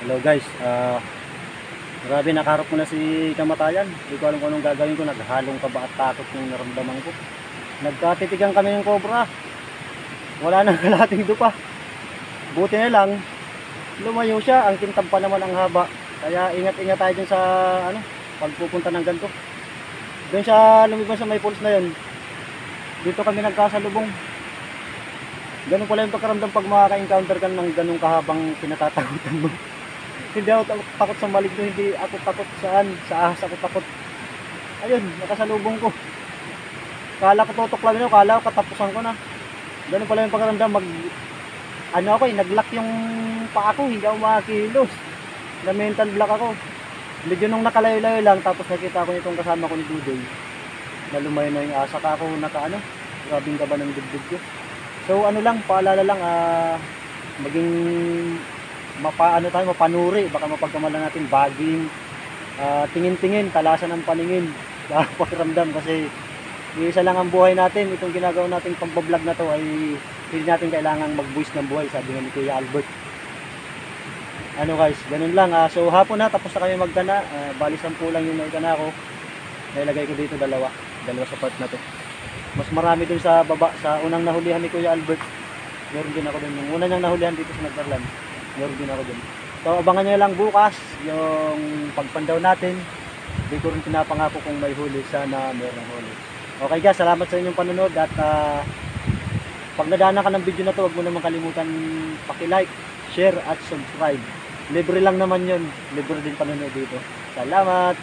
Hello guys, grabe nakaharap ko na si kamatayan. Hindi ko alam kung anong gagawin ko, naghalong kaba at takot yung naramdaman ko. Nagkatitigan kami ng cobra. Wala nang kalating dupa. Buti na lang, lumayo siya, ang kintab pa naman ang haba. Kaya ingat-ingat tayo dun sa pagpupunta ng ganito. Doon siya lumibas sa may pools na yun. Dito kami nagkasalubong. Ganun pala yung pagkaramdam pag makaka-encounter ka ng ganung kahabang kinatatakutan mo. Hindi ako takot sa maligno, hindi ako takot saan, sa ahas ako takot. Ayun, nakasalubong ko. Kala ko tutok lang yun, kala ko katapusan ko na. Ganun pala yung pagkaramdam, naglock yung paa ko, hindi ako makakilos. Na mental block ako. Medyo nung nakalayo-layo lang, tapos nakita ko itong kasama ko ni Dudoy. Na lumayo na yung asa ka ako, grabing kaba ng dibdib ko. So paalala lang, maging mapanuri, baka mapagkamalan natin baging, tingin-tingin, talasan ng paningin, pakiramdam kasi isa lang ang buhay natin. Itong ginagawa nating pambablog na to ay hindi natin kailangang mag-buwis ng buhay, sabi nga ni Kuya Albert. Guys, ganun lang. So hapon na, tapos na kami magtana, bali 10 lang yung naitana ko. Nailagay ko dito dalawa sa part na to. Mas marami dun sa baba, sa unang nahulihan ni Kuya Albert. Meron din ako dun, yung una niyang nahulihan dito sa Nagdarlan. Meron din ako dun. So abangan nyo lang bukas yung pagpandaw natin. Hindi ko rin pinapangako kung may huli, sana meron huli. Okay guys, salamat sa inyong panonood. At pag nadaanan ka ng video na to, huwag mo naman kalimutan paki-like, share at subscribe. Libre lang naman yun, libre din panonood dito. Salamat!